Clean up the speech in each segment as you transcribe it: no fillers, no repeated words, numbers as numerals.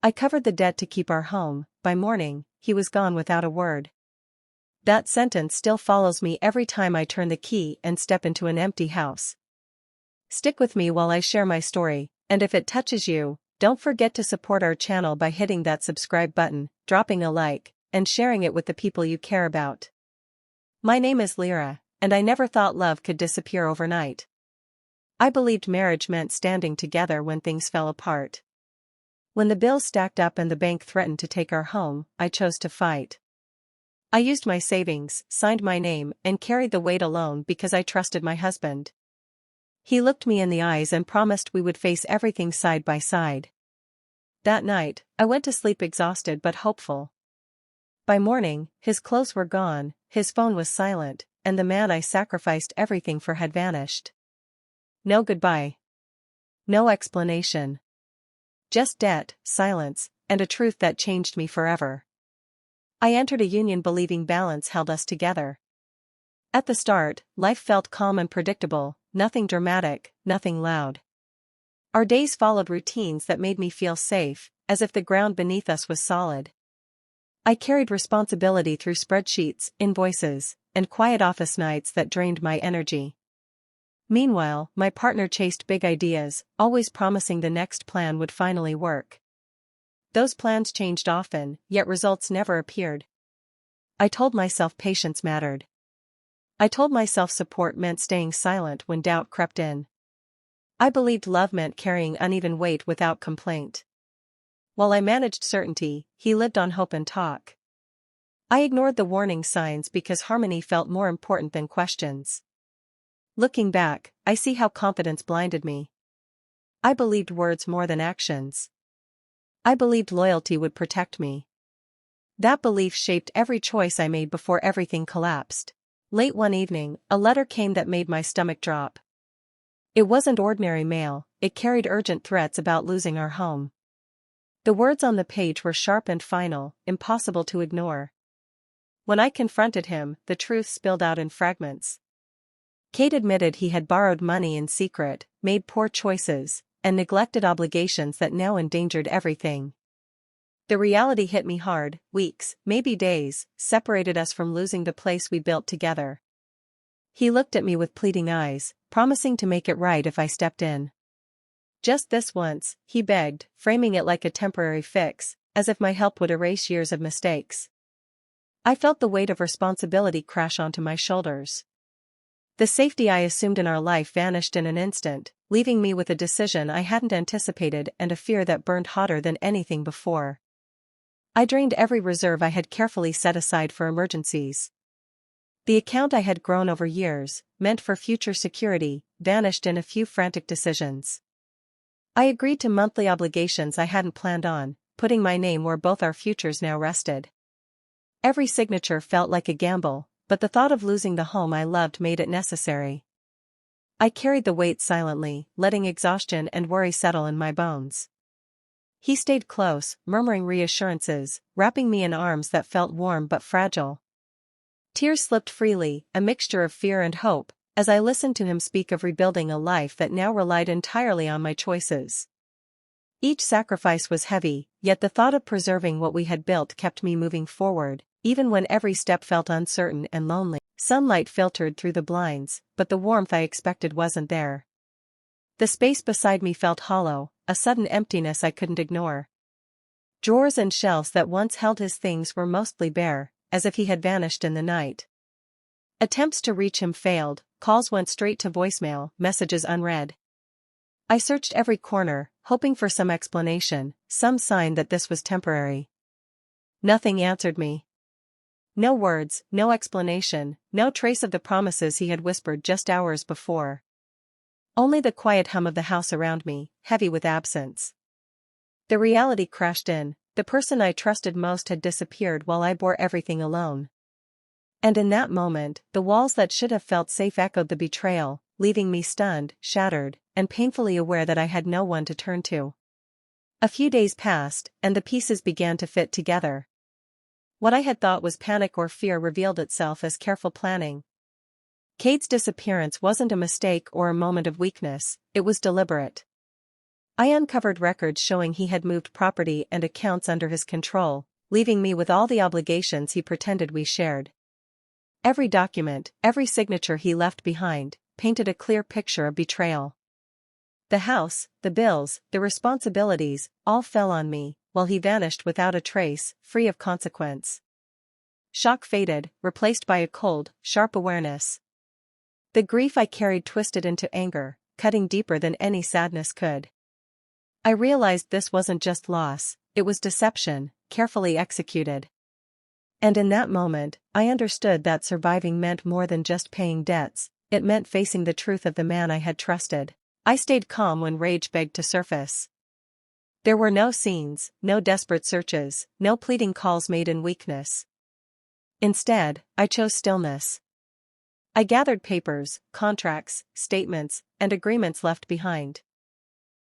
I covered the debt to keep our home. By morning, he was gone without a word. That sentence still follows me every time I turn the key and step into an empty house. Stick with me while I share my story, and if it touches you, don't forget to support our channel by hitting that subscribe button, dropping a like, and sharing it with the people you care about. My name is Lyra, and I never thought love could disappear overnight. I believed marriage meant standing together when things fell apart. When the bills stacked up and the bank threatened to take our home, I chose to fight. I used my savings, signed my name, and carried the weight alone because I trusted my husband. He looked me in the eyes and promised we would face everything side by side. That night, I went to sleep exhausted but hopeful. By morning, his clothes were gone, his phone was silent, and the man I sacrificed everything for had vanished. No goodbye. No explanation. Just debt, silence, and a truth that changed me forever. I entered a union believing balance held us together. At the start, life felt calm and predictable, nothing dramatic, nothing loud. Our days followed routines that made me feel safe, as if the ground beneath us was solid. I carried responsibility through spreadsheets, invoices, and quiet office nights that drained my energy. Meanwhile, my partner chased big ideas, always promising the next plan would finally work. Those plans changed often, yet results never appeared. I told myself patience mattered. I told myself support meant staying silent when doubt crept in. I believed love meant carrying uneven weight without complaint. While I managed certainty, he lived on hope and talk. I ignored the warning signs because harmony felt more important than questions. Looking back, I see how confidence blinded me. I believed words more than actions. I believed loyalty would protect me. That belief shaped every choice I made before everything collapsed. Late one evening, a letter came that made my stomach drop. It wasn't ordinary mail, it carried urgent threats about losing our home. The words on the page were sharp and final, impossible to ignore. When I confronted him, the truth spilled out in fragments. Kate admitted he had borrowed money in secret, made poor choices, and neglected obligations that now endangered everything. The reality hit me hard. Weeks, maybe days, separated us from losing the place we built together. He looked at me with pleading eyes, promising to make it right if I stepped in. Just this once, he begged, framing it like a temporary fix, as if my help would erase years of mistakes. I felt the weight of responsibility crash onto my shoulders. The safety I assumed in our life vanished in an instant, leaving me with a decision I hadn't anticipated and a fear that burned hotter than anything before. I drained every reserve I had carefully set aside for emergencies. The account I had grown over years, meant for future security, vanished in a few frantic decisions. I agreed to monthly obligations I hadn't planned on, putting my name where both our futures now rested. Every signature felt like a gamble, but the thought of losing the home I loved made it necessary. I carried the weight silently, letting exhaustion and worry settle in my bones. He stayed close, murmuring reassurances, wrapping me in arms that felt warm but fragile. Tears slipped freely, a mixture of fear and hope, as I listened to him speak of rebuilding a life that now relied entirely on my choices. Each sacrifice was heavy, yet the thought of preserving what we had built kept me moving forward, even when every step felt uncertain and lonely. Sunlight filtered through the blinds, but the warmth I expected wasn't there. The space beside me felt hollow, a sudden emptiness I couldn't ignore. Drawers and shelves that once held his things were mostly bare, as if he had vanished in the night. Attempts to reach him failed, calls went straight to voicemail, messages unread. I searched every corner, hoping for some explanation, some sign that this was temporary. Nothing answered me. No words, no explanation, no trace of the promises he had whispered just hours before. Only the quiet hum of the house around me, heavy with absence. The reality crashed in. The person I trusted most had disappeared while I bore everything alone. And in that moment, the walls that should have felt safe echoed the betrayal, leaving me stunned, shattered, and painfully aware that I had no one to turn to. A few days passed, and the pieces began to fit together. What I had thought was panic or fear revealed itself as careful planning. Kate's disappearance wasn't a mistake or a moment of weakness, it was deliberate. I uncovered records showing he had moved property and accounts under his control, leaving me with all the obligations he pretended we shared. Every document, every signature he left behind, painted a clear picture of betrayal. The house, the bills, the responsibilities, all fell on me, while he vanished without a trace, free of consequence. Shock faded, replaced by a cold, sharp awareness. The grief I carried twisted into anger, cutting deeper than any sadness could. I realized this wasn't just loss, it was deception, carefully executed. And in that moment, I understood that surviving meant more than just paying debts, it meant facing the truth of the man I had trusted. I stayed calm when rage begged to surface. There were no scenes, no desperate searches, no pleading calls made in weakness. Instead, I chose stillness. I gathered papers, contracts, statements, and agreements left behind.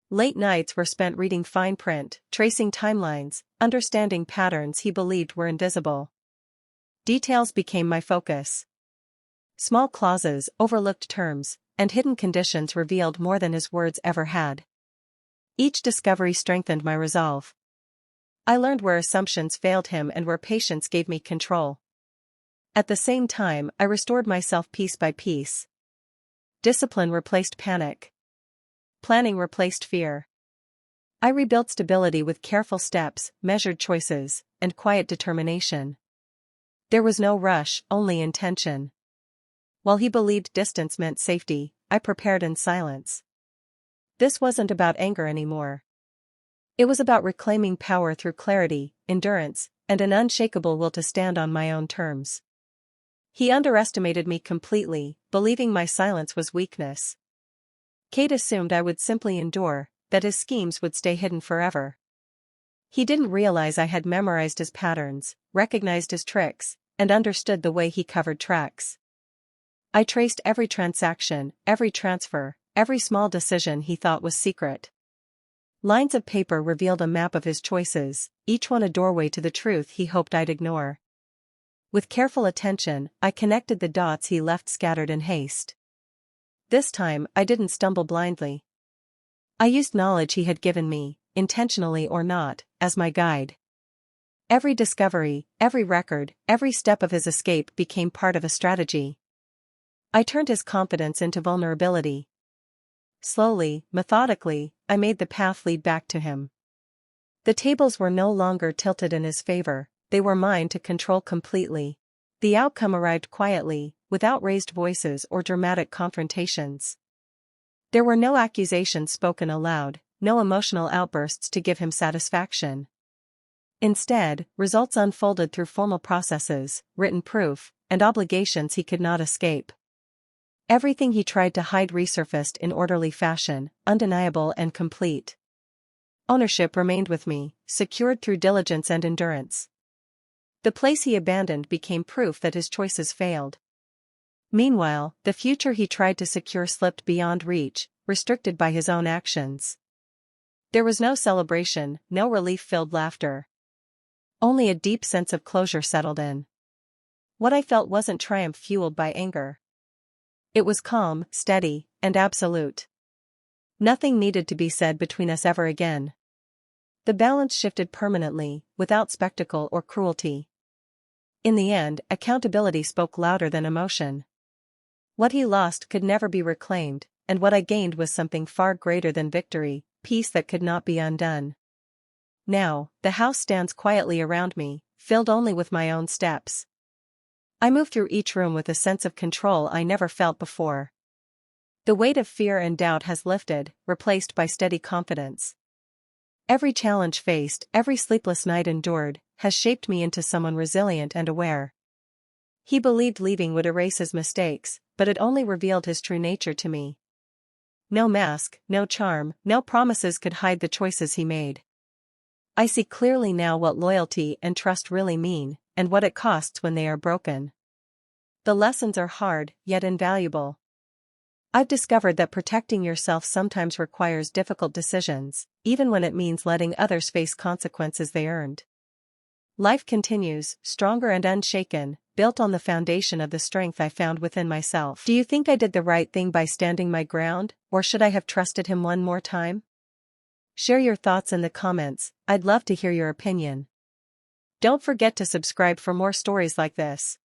Late nights were spent reading fine print, tracing timelines, understanding patterns he believed were invisible. Details became my focus. Small clauses, overlooked terms, and hidden conditions revealed more than his words ever had. Each discovery strengthened my resolve. I learned where assumptions failed him and where patience gave me control. At the same time, I restored myself piece by piece. Discipline replaced panic. Planning replaced fear. I rebuilt stability with careful steps, measured choices, and quiet determination. There was no rush, only intention. While he believed distance meant safety, I prepared in silence. This wasn't about anger anymore. It was about reclaiming power through clarity, endurance, and an unshakable will to stand on my own terms. He underestimated me completely, believing my silence was weakness. Kate assumed I would simply endure, that his schemes would stay hidden forever. He didn't realize I had memorized his patterns, recognized his tricks, and understood the way he covered tracks. I traced every transaction, every transfer, every small decision he thought was secret. Lines of paper revealed a map of his choices, each one a doorway to the truth he hoped I'd ignore. With careful attention, I connected the dots he left scattered in haste. This time, I didn't stumble blindly. I used knowledge he had given me, intentionally or not, as my guide. Every discovery, every record, every step of his escape became part of a strategy. I turned his confidence into vulnerability. Slowly, methodically, I made the path lead back to him. The tables were no longer tilted in his favor, they were mine to control completely. The outcome arrived quietly, without raised voices or dramatic confrontations. There were no accusations spoken aloud, no emotional outbursts to give him satisfaction. Instead, results unfolded through formal processes, written proof, and obligations he could not escape. Everything he tried to hide resurfaced in orderly fashion, undeniable and complete. Ownership remained with me, secured through diligence and endurance. The place he abandoned became proof that his choices failed. Meanwhile, the future he tried to secure slipped beyond reach, restricted by his own actions. There was no celebration, no relief-filled laughter. Only a deep sense of closure settled in. What I felt wasn't triumph fueled by anger. It was calm, steady, and absolute. Nothing needed to be said between us ever again. The balance shifted permanently, without spectacle or cruelty. In the end, accountability spoke louder than emotion. What he lost could never be reclaimed, and what I gained was something far greater than victory, peace that could not be undone. Now, the house stands quietly around me, filled only with my own steps. I move through each room with a sense of control I never felt before. The weight of fear and doubt has lifted, replaced by steady confidence. Every challenge faced, every sleepless night endured, has shaped me into someone resilient and aware. He believed leaving would erase his mistakes, but it only revealed his true nature to me. No mask, no charm, no promises could hide the choices he made. I see clearly now what loyalty and trust really mean, and what it costs when they are broken. The lessons are hard, yet invaluable. I've discovered that protecting yourself sometimes requires difficult decisions, even when it means letting others face consequences they earned. Life continues, stronger and unshaken, built on the foundation of the strength I found within myself. Do you think I did the right thing by standing my ground, or should I have trusted him one more time? Share your thoughts in the comments, I'd love to hear your opinion. Don't forget to subscribe for more stories like this.